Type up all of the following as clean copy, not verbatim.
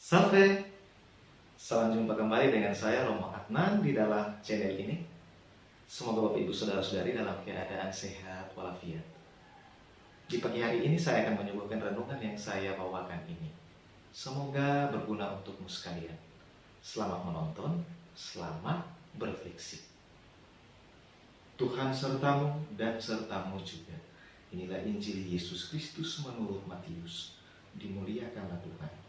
Sampai salam jumpa kembali dengan saya Romo Adnan di dalam channel ini. Semoga Bapak Ibu Saudara-saudari dalam keadaan sehat walafiat. Di pagi hari ini saya akan menyuguhkan renungan yang saya bawakan ini. Semoga berguna untukmu sekalian. Selamat menonton, selamat berefleksi. Tuhan sertamu dan sertamu juga. Inilah Injil Yesus Kristus menurut Matius. Dimuliakanlah Tuhan.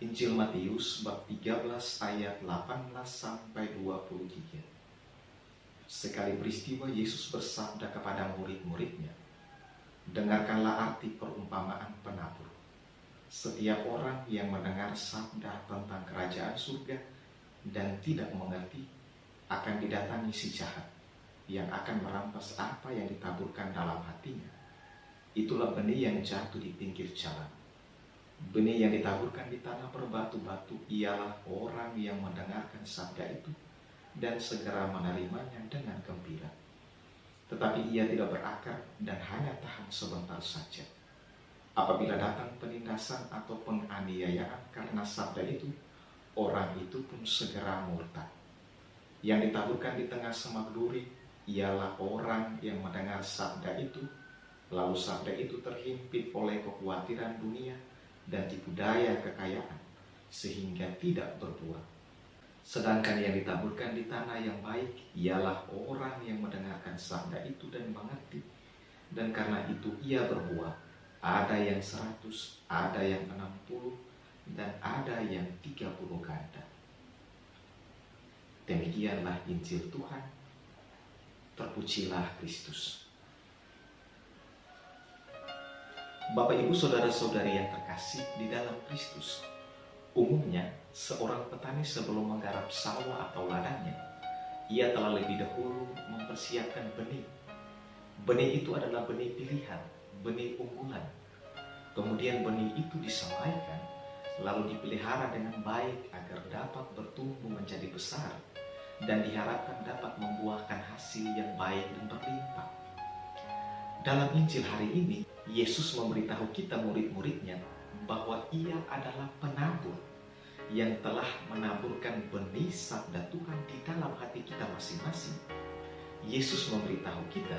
Injil Matius bab 13 ayat 18 sampai 23. Sekali peristiwa Yesus bersabda kepada murid-muridnya, "Dengarkanlah arti perumpamaan penabur. Setiap orang yang mendengar sabda tentang kerajaan surga dan tidak mengerti, akan didatangi si jahat yang akan merampas apa yang ditaburkan dalam hatinya. Itulah benih yang jatuh di pinggir jalan. Benih yang ditaburkan di tanah berbatu-batu ialah orang yang mendengarkan sabda itu dan segera menerimanya dengan gembira. Tetapi ia tidak berakar dan hanya tahan sebentar saja. Apabila datang penindasan atau penganiayaan karena sabda itu, orang itu pun segera murtad. Yang ditaburkan di tengah semak duri ialah orang yang mendengar sabda itu, lalu sabda itu terhimpit oleh kekhawatiran dunia dan tipu daya kekayaan, sehingga tidak berbuah. Sedangkan yang ditaburkan di tanah yang baik ialah orang yang mendengarkan sabda itu dan mengerti, dan karena itu ia berbuah, ada yang 100, ada yang 60, dan ada yang 30 ganda." Demikianlah Injil Tuhan. Terpujilah Kristus. Bapak Ibu Saudara-saudari yang terkasih di dalam Kristus, umumnya seorang petani sebelum menggarap sawah atau ladangnya, ia telah lebih dahulu mempersiapkan benih. Benih itu adalah benih pilihan, benih unggulan. Kemudian benih itu disemaikan, lalu dipelihara dengan baik agar dapat bertumbuh menjadi besar dan diharapkan dapat membuahkan hasil yang baik dan berlimpah. Dalam Injil hari ini, Yesus memberitahu kita murid-muridnya bahwa ia adalah penabur yang telah menaburkan benih sabda Tuhan di dalam hati kita masing-masing. Yesus memberitahu kita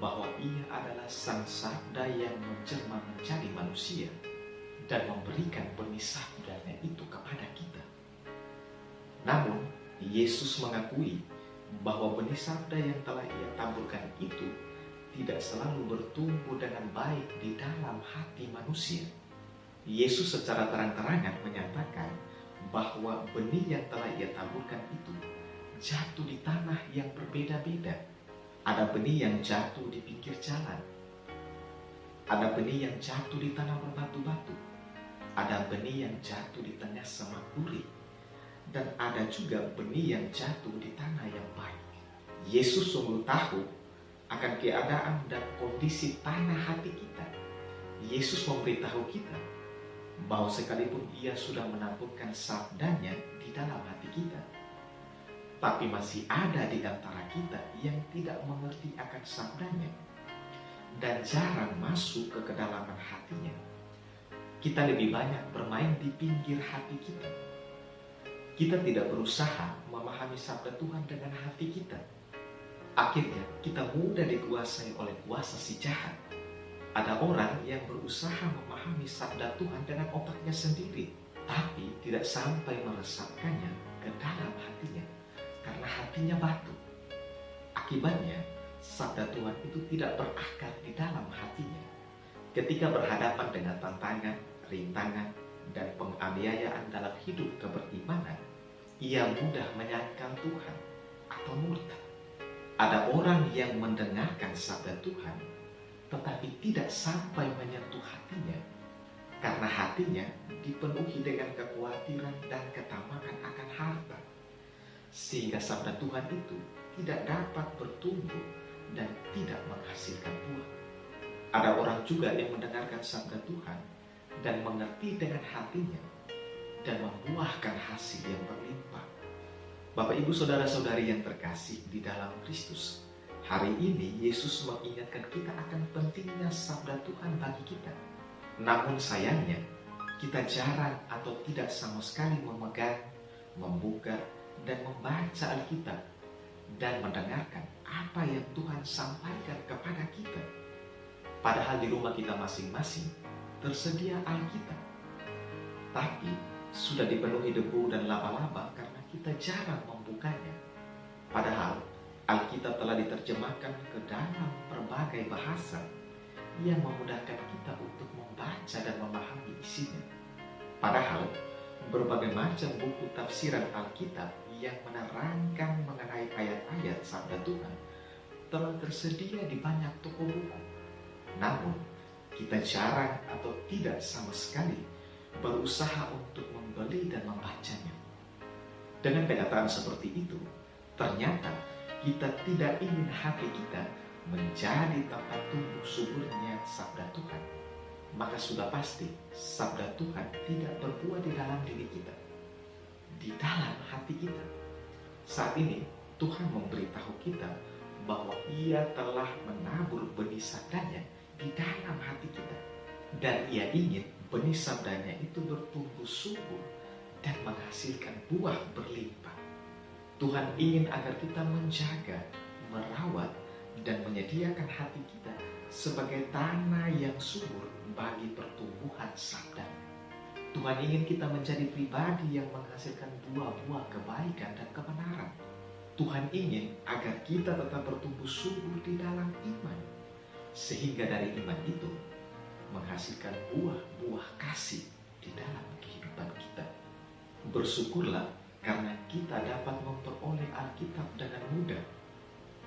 bahwa ia adalah sang sabda yang menjelma menjadi manusia dan memberikan benih sabdanya itu kepada kita. Namun, Yesus mengakui bahwa benih sabda yang telah ia taburkan itu tidak selalu bertumbuh dengan baik di dalam hati manusia. Yesus secara terang-terangan menyatakan bahwa benih yang telah ia taburkan itu jatuh di tanah yang berbeda-beda. Ada benih yang jatuh di pinggir jalan. Ada benih yang jatuh di tanah berbatu-batu. Ada benih yang jatuh di tengah semak duri. Dan ada juga benih yang jatuh di tanah yang baik. Yesus sungguh tahu akan keadaan dan kondisi tanah hati kita. Yesus memberitahu kita bahwa sekalipun ia sudah menaburkan sabdanya di dalam hati kita, tapi masih ada di antara kita yang tidak mengerti akan sabdanya dan jarang masuk ke kedalaman hatinya. Kita lebih banyak bermain di pinggir hati kita. Kita tidak berusaha memahami sabda Tuhan dengan hati kita. Akhirnya kita mudah dikuasai oleh kuasa si jahat. Ada orang yang berusaha memahami sabda Tuhan dengan otaknya sendiri, tapi tidak sampai meresapkannya ke dalam hatinya, karena hatinya batu. Akibatnya, sabda Tuhan itu tidak berakar di dalam hatinya. Ketika berhadapan dengan tantangan, rintangan, dan penganiayaan dalam hidup keberimanan, ia mudah menyangkal Tuhan atau murtad. Ada orang yang mendengarkan sabda Tuhan, tetapi tidak sampai menyentuh hatinya, karena hatinya dipenuhi dengan kekhawatiran dan ketamakan akan harta, sehingga sabda Tuhan itu tidak dapat bertumbuh dan tidak menghasilkan buah. Ada orang juga yang mendengarkan sabda Tuhan dan mengerti dengan hatinya dan membuahkan hasil yang berlimpah. Bapak Ibu Saudara-saudari yang terkasih di dalam Kristus, hari ini Yesus mengingatkan kita akan pentingnya sabda Tuhan bagi kita. Namun sayangnya, kita jarang atau tidak sama sekali memegang, membuka, dan membaca Alkitab dan mendengarkan apa yang Tuhan sampaikan kepada kita. Padahal di rumah kita masing-masing tersedia Alkitab, tapi sudah dipenuhi debu dan laba-laba karena kita jarang membukanya. Padahal Alkitab telah diterjemahkan ke dalam berbagai bahasa yang memudahkan kita untuk membaca dan memahami isinya. Padahal berbagai macam buku tafsiran Alkitab yang menerangkan mengenai ayat-ayat sabda Tuhan telah tersedia di banyak toko buku. Namun, kita jarang atau tidak sama sekali berusaha untuk membeli dan membacanya. Dengan kenyataan seperti itu, ternyata kita tidak ingin hati kita menjadi tempat tumbuh suburnya sabda Tuhan. Maka sudah pasti sabda Tuhan tidak berbuah di dalam diri kita, di dalam hati kita. Saat ini Tuhan memberitahu kita bahwa Ia telah menabur benih sabdanya di dalam hati kita, dan Ia ingin benih sabdanya itu bertumbuh subur dan menghasilkan buah berlimpah. Tuhan ingin agar kita menjaga, merawat, dan menyediakan hati kita sebagai tanah yang subur bagi pertumbuhan sabda. Tuhan ingin kita menjadi pribadi yang menghasilkan buah-buah kebaikan dan kebenaran. Tuhan ingin agar kita tetap bertumbuh subur di dalam iman, sehingga dari iman itu menghasilkan buah-buah kasih di dalam kehidupan kita. Bersyukurlah karena kita dapat memperoleh Alkitab dengan mudah.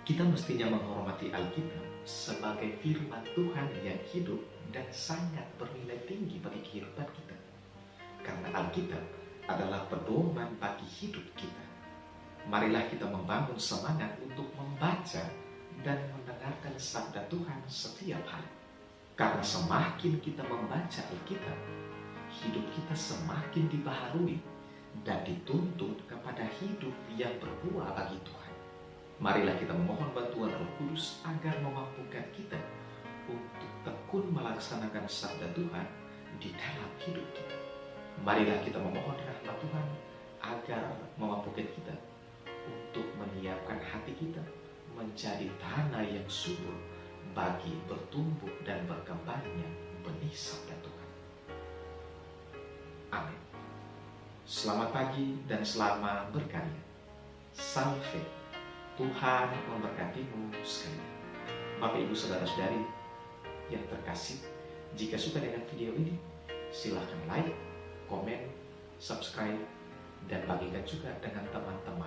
Kita mestinya menghormati Alkitab sebagai firman Tuhan yang hidup dan sangat bernilai tinggi bagi kehidupan kita. Karena Alkitab adalah pedoman bagi hidup kita. Marilah kita membangun semangat untuk membaca dan mendengarkan sabda Tuhan setiap hari. Karena semakin kita membaca Alkitab, hidup kita semakin dibaharui dan dituntut kepada hidup yang berbuah bagi Tuhan. Marilah kita memohon bantuan Roh Kudus agar memampukan kita untuk tekun melaksanakan sabda Tuhan di dalam hidup kita. Marilah kita memohon rahmat Tuhan agar memampukan kita untuk menyiapkan hati kita menjadi tanah yang subur bagi bertumbuh dan berkembangnya benih sabda Tuhan. Amin. Selamat pagi dan selamat berkarya. Salve. Tuhan memberkatimu sekalian. Bapak, Ibu, Saudara-saudari yang terkasih, jika suka dengan video ini, silakan like, komen, subscribe, dan bagikan juga dengan teman-teman